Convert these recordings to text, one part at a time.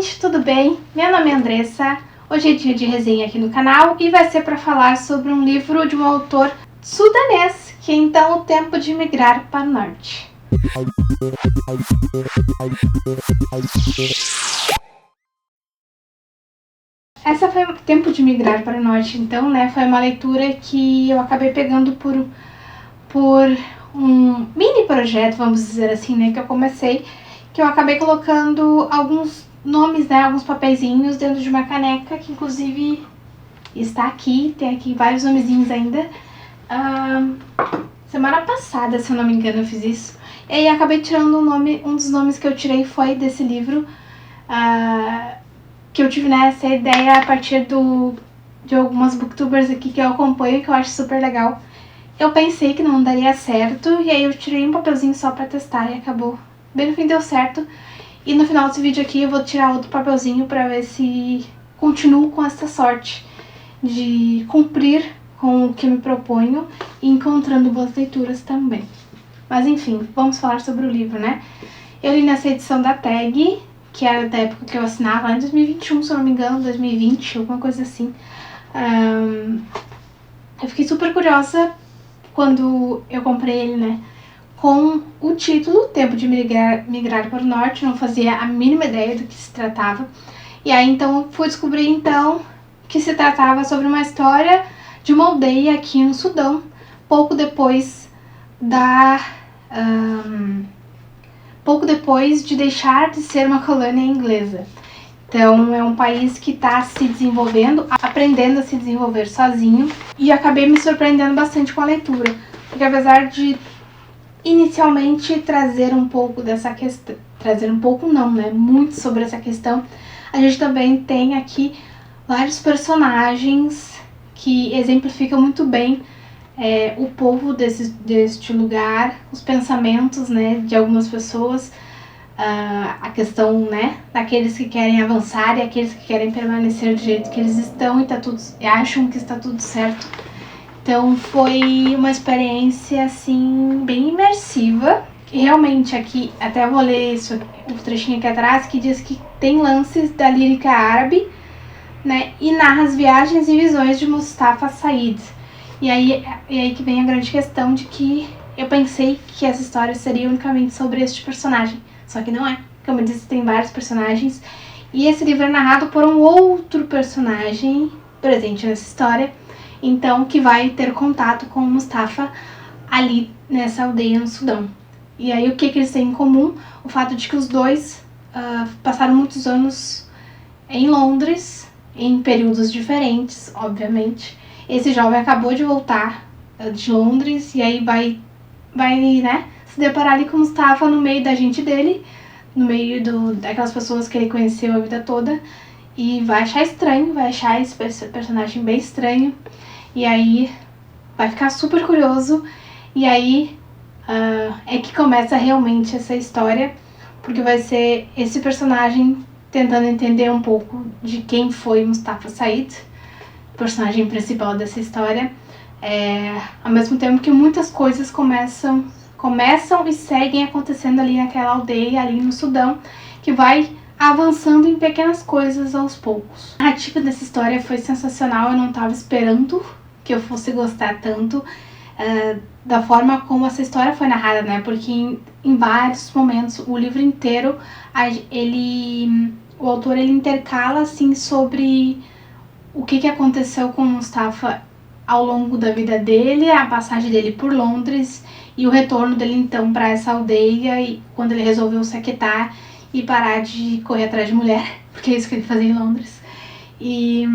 gente, tudo bem? Meu nome é Andressa, hoje é dia de resenha aqui no canal e vai ser para falar sobre um livro de um autor sudanês, que é então O Tempo de Migrar para o Norte. Essa foi O Tempo de Migrar para o Norte, então, né, foi uma leitura que eu acabei pegando por um mini projeto, vamos dizer assim, né, que eu comecei, que eu acabei colocando alguns nomes, né, alguns papeizinhos dentro de uma caneca, que inclusive está aqui, tem aqui vários nomezinhos ainda. Semana passada, se eu não me engano, eu fiz isso. E aí acabei tirando um dos nomes que eu tirei foi desse livro, que eu tive nessa ideia a partir de algumas booktubers aqui que eu acompanho, que eu acho super legal. Eu pensei que não daria certo, e aí eu tirei um papelzinho só pra testar e acabou. Bem no fim deu certo. E no final desse vídeo aqui eu vou tirar outro papelzinho pra ver se continuo com essa sorte de cumprir com o que eu me proponho e encontrando boas leituras também. Mas enfim, vamos falar sobre o livro, né? Eu li nessa edição da Tag, que era da época que eu assinava, lá em 2021, se eu não me engano, 2020, alguma coisa assim. Eu fiquei super curiosa quando eu comprei ele, né, com o título Tempo de Migrar para o Norte. Não fazia a mínima ideia do que se tratava. E aí então fui descobrir então que se tratava sobre uma história de uma aldeia aqui no Sudão, pouco depois de deixar de ser uma colônia inglesa. Então é um país que está se desenvolvendo, aprendendo a se desenvolver sozinho, e acabei me surpreendendo bastante com a leitura, porque apesar de inicialmente trazer um pouco dessa questão, muito sobre essa questão, a gente também tem aqui vários personagens que exemplificam muito bem o povo deste lugar, os pensamentos, né, de algumas pessoas, a questão, né, daqueles que querem avançar e aqueles que querem permanecer do jeito que eles estão e acham que está tudo certo. Então foi uma experiência assim bem imersiva. E realmente aqui, até vou ler isso, um trechinho aqui atrás, que diz que tem lances da lírica árabe, né, e narra as viagens e visões de Mustafa Said. E aí que vem a grande questão de que eu pensei que essa história seria unicamente sobre este personagem. Só que não é. Como eu disse, tem vários personagens. E esse livro é narrado por um outro personagem presente nessa história, então, que vai ter contato com o Mustafa ali nessa aldeia no Sudão. E aí o que eles têm em comum? O fato de que os dois passaram muitos anos em Londres, em períodos diferentes, obviamente. Esse jovem acabou de voltar de Londres e aí vai, né, se deparar ali com o Mustafa no meio da gente dele, no meio daquelas pessoas que ele conheceu a vida toda, e vai achar estranho, vai achar esse personagem bem estranho, e aí vai ficar super curioso, e aí é que começa realmente essa história, porque vai ser esse personagem tentando entender um pouco de quem foi Mustafa Said, personagem principal dessa história, ao mesmo tempo que muitas coisas começam e seguem acontecendo ali naquela aldeia, ali no Sudão, que vai avançando em pequenas coisas aos poucos. A narrativa dessa história foi sensacional, eu não estava esperando que eu fosse gostar tanto da forma como essa história foi narrada, né? Porque em vários momentos, o livro inteiro, o autor ele intercala assim sobre o que aconteceu com o Mustafa ao longo da vida dele, a passagem dele por Londres e o retorno dele então para essa aldeia, e quando ele resolveu se aquietar e parar de correr atrás de mulher, porque é isso que ele fazia em Londres. E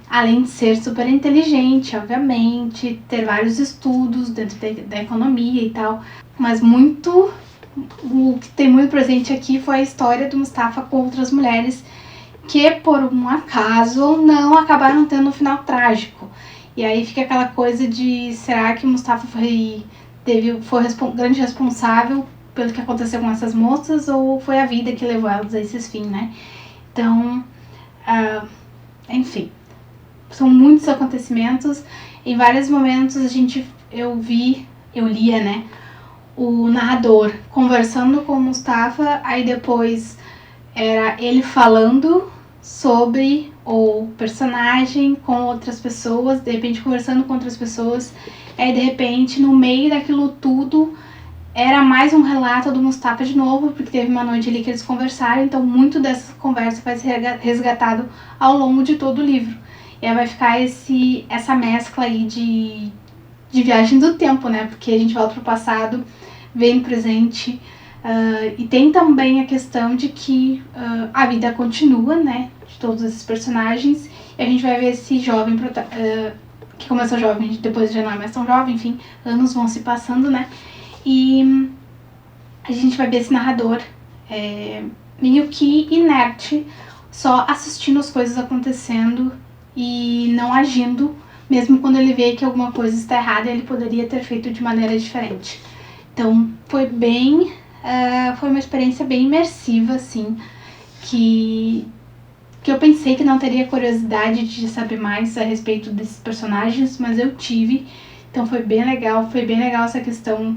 além de ser super inteligente, obviamente, ter vários estudos dentro da economia e tal, mas o que tem muito presente aqui foi a história do Mustafa com outras mulheres que, por um acaso ou não, acabaram tendo um final trágico. E aí fica aquela coisa de, será que o Mustafa foi grande responsável pelo que aconteceu com essas moças, ou foi a vida que levou elas a esses fins, né? Então, enfim, são muitos acontecimentos. Em vários momentos eu lia, né, o narrador conversando com o Mustafa, aí depois era ele falando sobre o personagem com outras pessoas, de repente conversando com outras pessoas, aí de repente no meio daquilo tudo era mais um relato do Mustafa de novo, porque teve uma noite ali que eles conversaram, então muito dessa conversa vai ser resgatado ao longo de todo o livro. E aí vai ficar essa mescla aí de viagem do tempo, né? Porque a gente volta pro passado, vem no presente, e tem também a questão de que a vida continua, né? De todos esses personagens, e a gente vai ver esse jovem que começou jovem, depois já não é mais tão jovem, enfim, anos vão se passando, né? E a gente vai ver esse narrador meio que inerte, só assistindo as coisas acontecendo e não agindo, mesmo quando ele vê que alguma coisa está errada, ele poderia ter feito de maneira diferente. Então foi uma experiência bem imersiva, assim, que eu pensei que não teria curiosidade de saber mais a respeito desses personagens, mas eu tive. Então foi bem legal essa questão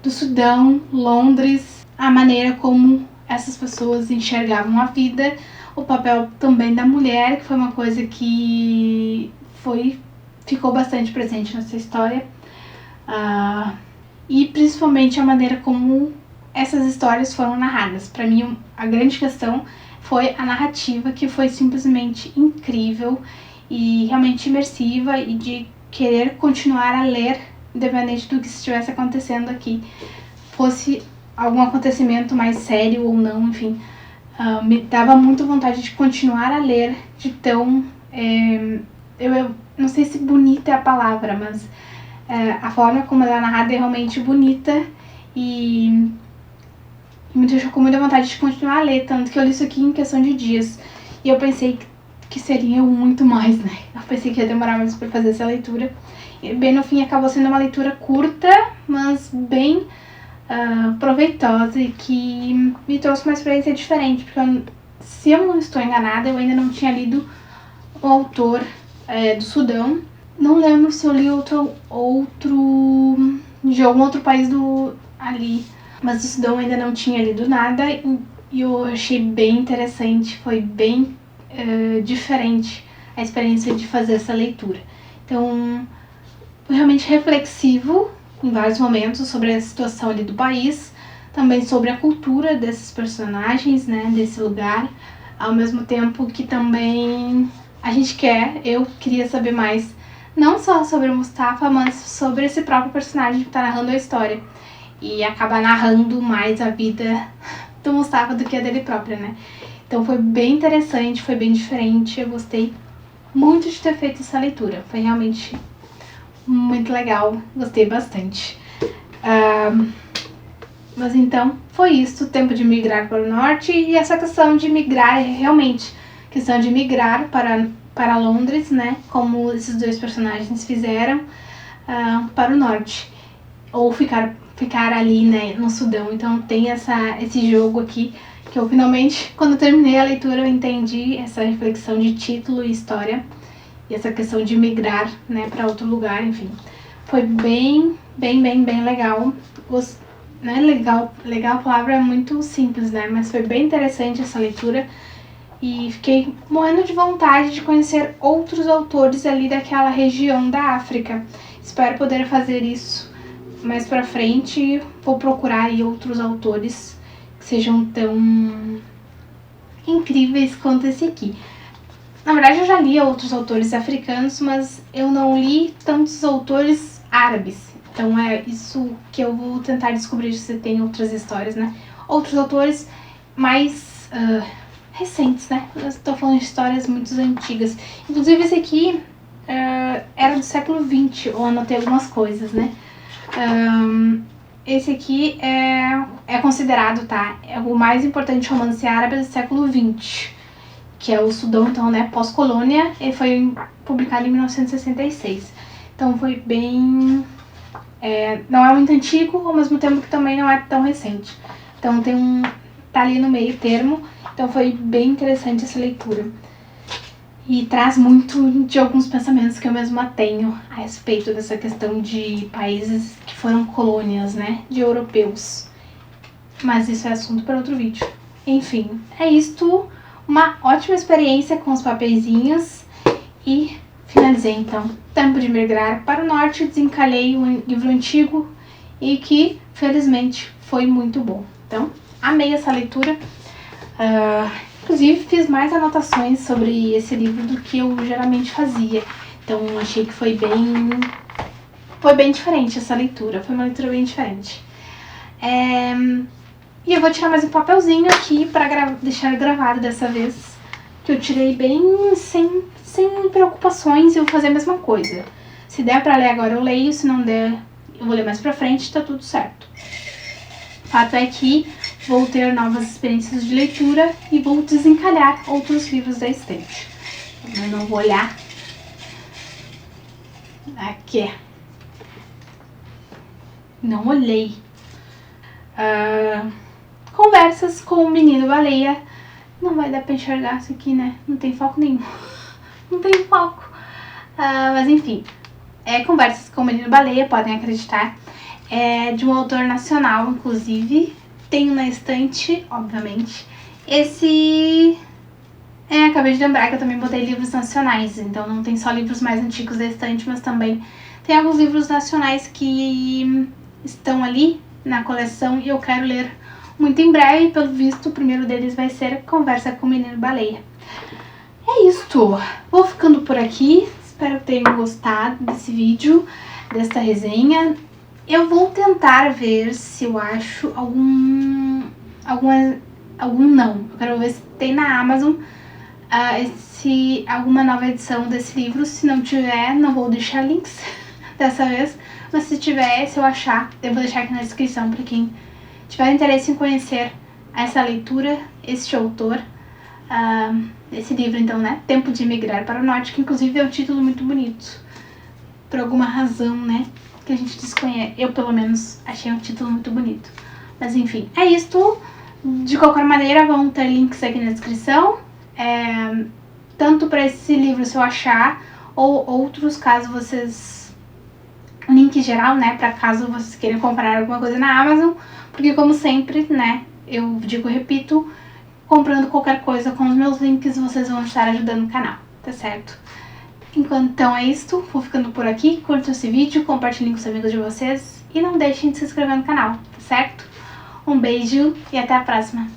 do Sudão, Londres, a maneira como essas pessoas enxergavam a vida, o papel também da mulher, que foi uma coisa que ficou bastante presente nessa história, e principalmente a maneira como essas histórias foram narradas. Para mim, a grande questão foi a narrativa, que foi simplesmente incrível e realmente imersiva, e de querer continuar a ler, independente do que estivesse acontecendo aqui, fosse algum acontecimento mais sério ou não, enfim, me dava muito vontade de continuar a ler, de tão, eu não sei se bonita é a palavra, mas a forma como ela é narrada é realmente bonita, e me deixou com muita vontade de continuar a ler, tanto que eu li isso aqui em questão de dias, e eu pensei que seria muito mais, né? Eu pensei que ia demorar mais para fazer essa leitura, e bem no fim acabou sendo uma leitura curta, mas bem proveitosa, e que me trouxe uma experiência diferente, porque se eu não estou enganada, eu ainda não tinha lido o autor do Sudão. Não lembro se eu li outro de algum outro país ali, mas do Sudão eu ainda não tinha lido nada, e eu achei bem interessante, foi bem diferente a experiência de fazer essa leitura. Então, foi realmente reflexivo em vários momentos sobre a situação ali do país, também sobre a cultura desses personagens, né, desse lugar, ao mesmo tempo que também eu queria saber mais, não só sobre o Mustafa, mas sobre esse próprio personagem que está narrando a história, e acaba narrando mais a vida do Mustafa do que a dele própria, né. Então foi bem interessante, foi bem diferente, eu gostei muito de ter feito essa leitura, foi realmente muito legal, gostei bastante. Mas então foi isso, o tempo de migrar para o norte, e essa questão de migrar é realmente questão de migrar para Londres, né, como esses dois personagens fizeram, para o norte, ou ficar ali, né, no Sudão. Então tem esse jogo aqui, que eu finalmente, quando terminei a leitura, eu entendi essa reflexão de título e história, e essa questão de migrar, né, para outro lugar, enfim. Foi bem legal. Né, legal, a palavra é muito simples, né, mas foi bem interessante essa leitura, e fiquei morrendo de vontade de conhecer outros autores ali daquela região da África. Espero poder fazer isso mais pra frente. Vou procurar aí outros autores que sejam tão incríveis quanto esse aqui. Na verdade, eu já li outros autores africanos, mas eu não li tantos autores árabes. Então é isso que eu vou tentar descobrir, se tem outras histórias, né? Outros autores mais recentes, né? Eu estou falando de histórias muito antigas. Inclusive esse aqui era do século XX, eu anotei algumas coisas, né? Esse aqui é considerado, tá? É o mais importante romance árabe do século XX, que é o Sudão, então, né? Pós-colônia. Ele foi publicado em 1966. Então foi bem... não é muito antigo, ao mesmo tempo que também não é tão recente. Então tá ali no meio termo. Então foi bem interessante essa leitura. E traz muito de alguns pensamentos que eu mesma tenho a respeito dessa questão de países que foram colônias, né, de europeus. Mas isso é assunto para outro vídeo. Enfim, é isto. Uma ótima experiência com os papeizinhos. E finalizei então. Tempo de migrar para o norte. Desencalhei um livro antigo e que, felizmente, foi muito bom. Então, amei essa leitura. Inclusive, fiz mais anotações sobre esse livro do que eu geralmente fazia. Então, achei que foi bem diferente essa leitura. Foi uma leitura bem diferente. E eu vou tirar mais um papelzinho aqui para deixar gravado dessa vez. Que eu tirei bem sem preocupações e eu vou fazer a mesma coisa. Se der para ler agora eu leio, se não der eu vou ler mais pra frente, tá tudo certo. O fato é que vou ter novas experiências de leitura e vou desencalhar outros livros da estante. Eu não vou olhar. Aqui. Não olhei. Conversas com o Menino Baleia. Não vai dar pra enxergar isso aqui, né? Não tem foco nenhum. Não tem foco. Mas enfim. Conversas com o Menino Baleia, podem acreditar. É de um autor nacional, inclusive. Tenho na estante, obviamente. Acabei de lembrar que eu também botei livros nacionais. Então não tem só livros mais antigos da estante, mas também tem alguns livros nacionais que estão ali na coleção e eu quero ler muito em breve. Pelo visto, o primeiro deles vai ser Conversa com o Menino Baleia. É isto. Vou ficando por aqui. Espero que tenham gostado desse vídeo, desta resenha. Eu vou tentar ver se eu acho algum não. Eu quero ver se tem na Amazon alguma nova edição desse livro. Se não tiver, não vou deixar links dessa vez. Mas se tiver, se eu achar, eu vou deixar aqui na descrição para quem tiver interesse em conhecer essa leitura, este autor. Esse livro, então, né? Tempo de Migrar para o Norte, que inclusive é um título muito bonito. Por alguma razão, né? Que a gente desconhece. Eu, pelo menos, achei um título muito bonito. Mas, enfim, é isto. De qualquer maneira, vão ter links aqui na descrição. Tanto para esse livro, se eu achar, ou outros, caso vocês... Link geral, né? Para caso vocês queiram comprar alguma coisa na Amazon. Porque, como sempre, né? Eu repito, comprando qualquer coisa com os meus links, vocês vão estar ajudando o canal, tá certo? Então é isto, vou ficando por aqui. Curtam esse vídeo, compartilhem com os amigos de vocês e não deixem de se inscrever no canal, tá certo? Um beijo e até a próxima!